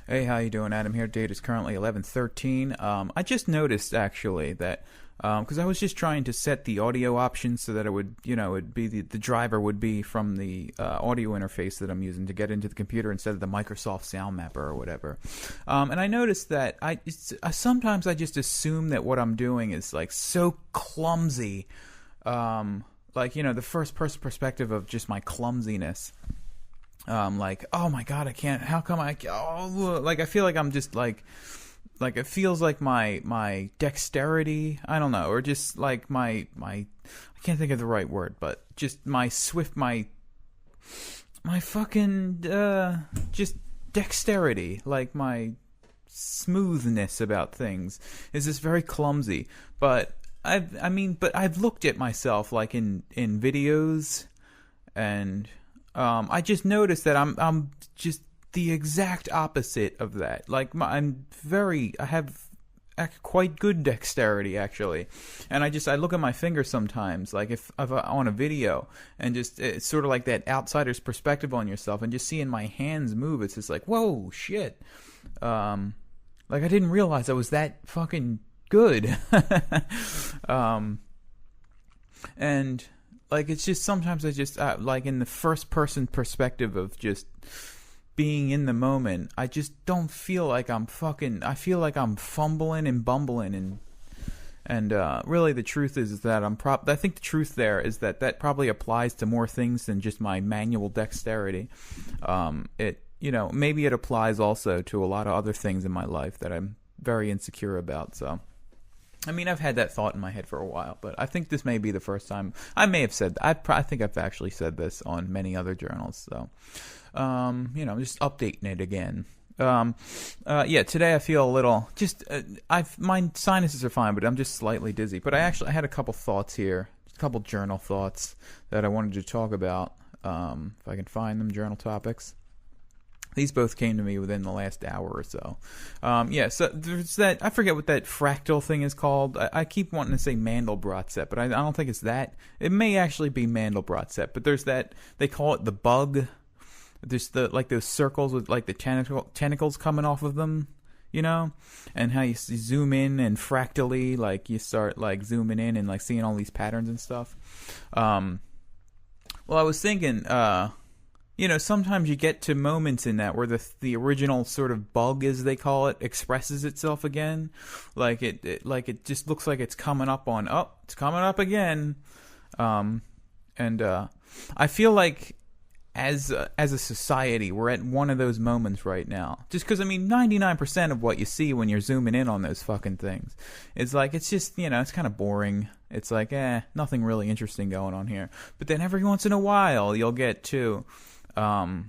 Hey, how you doing? Adam here. Date is currently 11:13. I just noticed actually that because I was just trying to set the audio options so that it would, it'd be the driver would be from the audio interface that I'm using to get into the computer instead of the Microsoft Sound Mapper or whatever. And I noticed that sometimes I just assume that what I'm doing is like so clumsy, the first person perspective of just my clumsiness. Like, oh my god, I can't. How come I? Oh, like I feel like I'm just like it feels like my dexterity. I don't know, or just like my I can't think of the right word, but just my swift my fucking just dexterity, like my smoothness about things is just very clumsy. But I've looked at myself like in videos and. I just noticed that I'm just the exact opposite of that. Like I have quite good dexterity actually, and I look at my fingers sometimes, like if on a video, and just it's sort of like that outsider's perspective on yourself, and just seeing my hands move, it's just like whoa shit, like I didn't realize I was that fucking good, and. Like, it's just sometimes I just, like, in the first person perspective of just being in the moment, I just don't feel like I feel like I'm fumbling and bumbling. And really the truth is that I think the truth there is that probably applies to more things than just my manual dexterity. Maybe it applies also to a lot of other things in my life that I'm very insecure about, so. I mean, I've had that thought in my head for a while, but I think this may be the first time. I may have said that. I think I've actually said this on many other journals, so, just updating it again. Today I feel a little, my sinuses are fine, but I'm just slightly dizzy. But I had a couple thoughts here, a couple journal thoughts that I wanted to talk about, if I can find them, journal topics. These both came to me within the last hour or so. So there's that, I forget what that fractal thing is called. I keep wanting to say Mandelbrot set, but I don't think it's that. It may actually be Mandelbrot set, but there's that, they call it the bug. There's those circles with like the tentacles coming off of them, and how you zoom in and fractally, like you start like zooming in and like seeing all these patterns and stuff. I was thinking, sometimes you get to moments in that where the original sort of bug, as they call it, expresses itself again. Like it just looks like it's coming up it's coming up again. I feel like as a society, we're at one of those moments right now. Just because, 99% of what you see when you're zooming in on those fucking things is like, it's just, it's kind of boring. It's like, nothing really interesting going on here. But then every once in a while, you'll get to that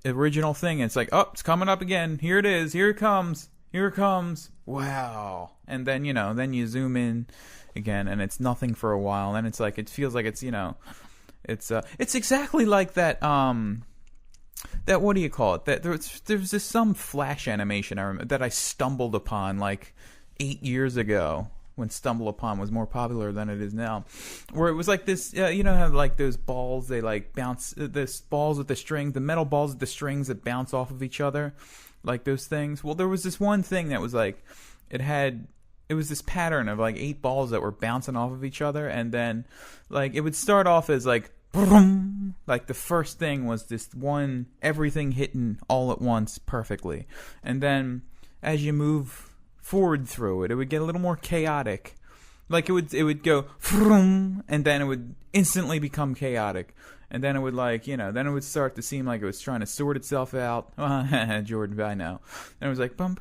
original thing, and it's like, it's coming up again. Here it is. Here it comes. Here it comes. Wow. And then, then you zoom in again, and it's nothing for a while. And it's like, it feels like it's, it's exactly like that, that, what do you call it? That there's this some Flash animation I remember that I stumbled upon like 8 years ago, when Stumble Upon was more popular than it is now, where it was like this, how like those balls, they like bounce, this balls with the strings, the metal balls with the strings that bounce off of each other, like those things. Well, there was this one thing that was like, it was this pattern of like 8 balls that were bouncing off of each other, and then like it would start off as like, like the first thing was this one, everything hitting all at once perfectly, and then as you move forward through it would get a little more chaotic. Like it would go and then it would instantly become chaotic, and then it would then it would start to seem like it was trying to sort itself out. Jordan, I know. And it was like and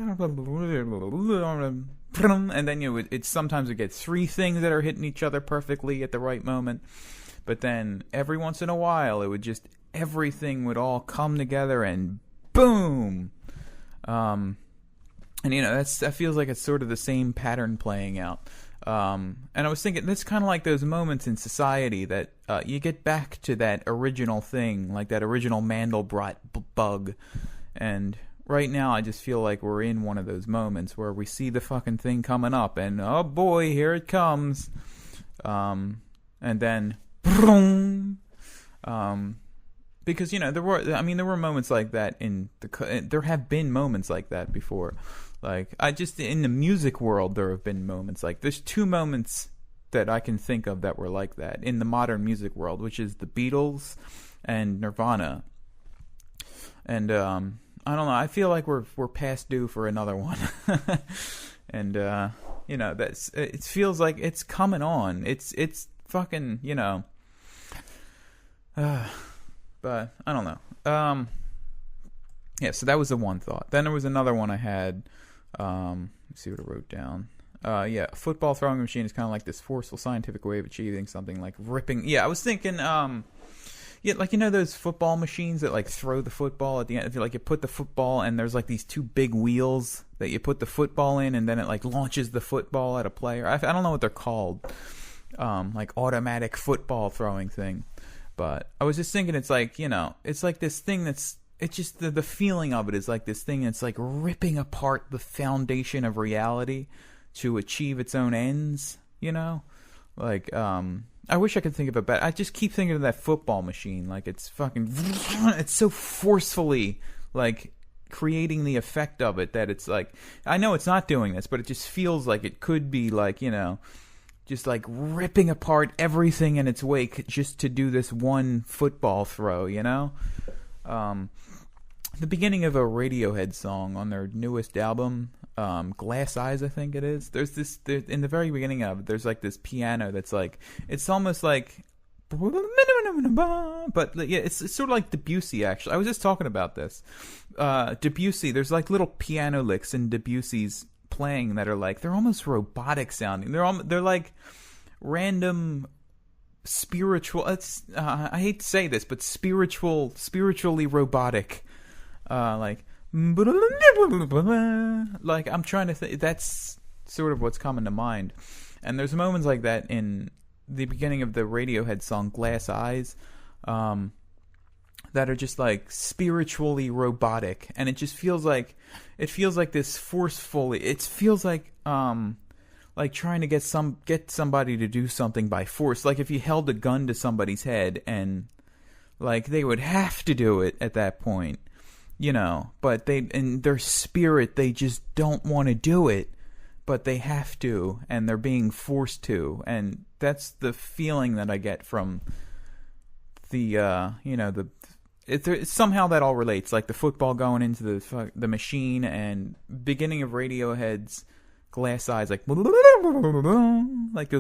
then sometimes it get 3 things that are hitting each other perfectly at the right moment, but then every once in a while it would just, everything would all come together and boom. And that feels like it's sort of the same pattern playing out. And I was thinking, that's kind of like those moments in society that you get back to that original thing, like that original Mandelbrot bug. And right now, I just feel like we're in one of those moments where we see the fucking thing coming up, and oh boy, here it comes. And then, boom. because there were moments like that there have been moments like that before. Like, in the music world, there have been moments like, there's two moments that I can think of that were like that in the modern music world, which is the Beatles and Nirvana. And I don't know, I feel like we're past due for another one. And it feels like it's coming on. It's fucking, but I don't know. Yeah, so that was the one thought. Then there was another one I had. Let's see what I wrote down. Yeah, a football throwing machine is kind of like this forceful scientific way of achieving something, like ripping. Yeah, I was thinking, yeah, like, those football machines that like throw the football at the end. Like, you put the football and there's like these two big wheels that you put the football in, and then it like launches the football at a player. I don't know what they're called. Like automatic football throwing thing. But I was just thinking, it's like, it's like this thing that's, it's just the feeling of it is like this thing that's like ripping apart the foundation of reality to achieve its own ends, Like, I wish I could think of it better. I just keep thinking of that football machine. Like, it's fucking, it's so forcefully, like, creating the effect of it that it's like, I know it's not doing this, but it just feels like it could be like, just like ripping apart everything in its wake just to do this one football throw, The beginning of a Radiohead song on their newest album, Glass Eyes, I think it is. There's in the very beginning of it, there's like this piano that's like, it's almost like, but yeah, it's sort of like Debussy, actually. I was just talking about this. Debussy, there's like little piano licks in Debussy's playing that are like, they're almost robotic sounding. They're like random spiritual, I hate to say this, but spiritually robotic, like I'm trying to think. That's sort of what's coming to mind. And there's moments like that in the beginning of the Radiohead song Glass Eyes, that are just like spiritually robotic, and it just feels like this forcefully. It feels like trying to get somebody to do something by force. Like if you held a gun to somebody's head and like they would have to do it at that point, but in their spirit they just don't want to do it, but they have to, and they're being forced to, and that's the feeling that I get from the somehow that all relates, like the football going into the machine, and beginning of Radiohead's Glass Eyes, like those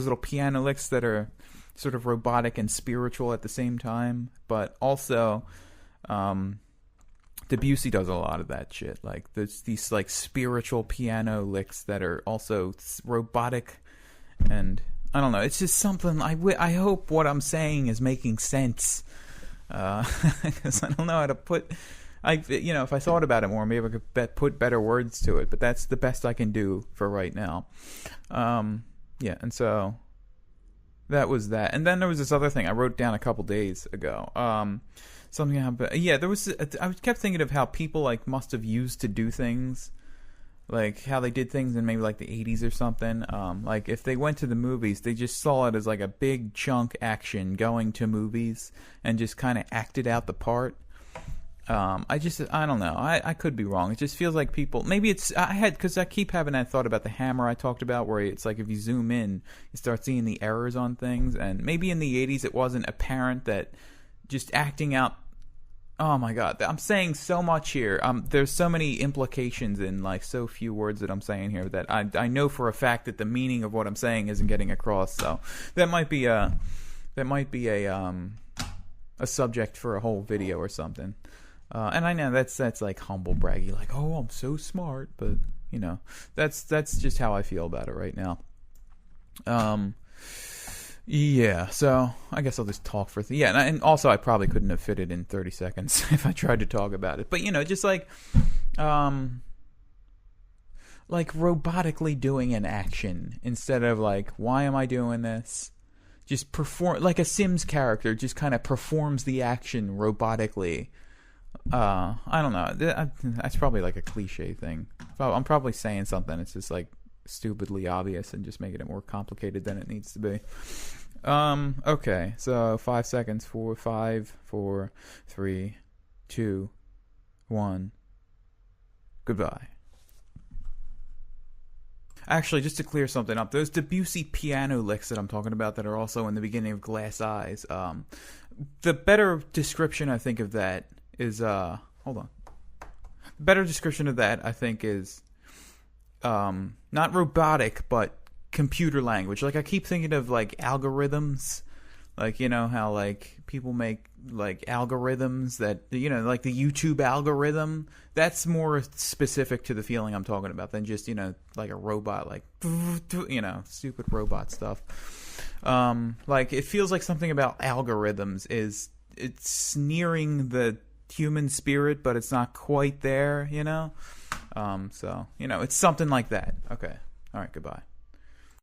little piano licks that are sort of robotic and spiritual at the same time. But also, Debussy does a lot of that shit. Like there's these like spiritual piano licks that are also robotic, and I don't know. It's just something. I hope what I'm saying is making sense. Because I don't know how to put. If I thought about it more, maybe I could put better words to it. But that's the best I can do for right now. Yeah, and so that was that. And then there was this other thing I wrote down a couple days ago. Something happened. Yeah, there was. I kept thinking of how people like must have used to do things, like how they did things in maybe like the 80s or something. Like if they went to the movies, they just saw it as like a big chunk action going to movies and just kind of acted out the part. I don't know. I could be wrong. It just feels like people, maybe it's, because I keep having that thought about the hammer I talked about, where it's like if you zoom in, you start seeing the errors on things. And maybe in the 80s it wasn't apparent that just acting out. Oh my god, I'm saying so much here. There's so many implications in like so few words that I'm saying here that I know for a fact that the meaning of what I'm saying isn't getting across. So that might be a subject for a whole video or something. And I know that's like humble braggy, like, oh, I'm so smart, but that's just how I feel about it right now. Yeah, so I guess I'll just talk for and also I probably couldn't have fit it in 30 seconds if I tried to talk about it. But just like robotically doing an action instead of like, why am I doing this? Just perform like a Sims character, just kind of performs the action robotically. I don't know. That's probably like a cliche thing. I'm probably saying something. It's just like stupidly obvious and just making it more complicated than it needs to be. Okay, so 5 seconds for 5, 4, 3, 2, 1. Goodbye. Actually, just to clear something up, those Debussy piano licks that I'm talking about that are also in the beginning of Glass Eyes, the better description I think of that is, hold on. The better description of that I think is, not robotic, but computer language. Like, I keep thinking of, like, algorithms. Like, you know how, like, people make, like, algorithms that, you know, like the YouTube algorithm. That's more specific to the feeling I'm talking about than just, you know, like a robot, like, you know, stupid robot stuff. Like, it feels like something about algorithms it's sneering the human spirit, but it's not quite there, you know? So, you know, it's something like that. Okay. All right, goodbye.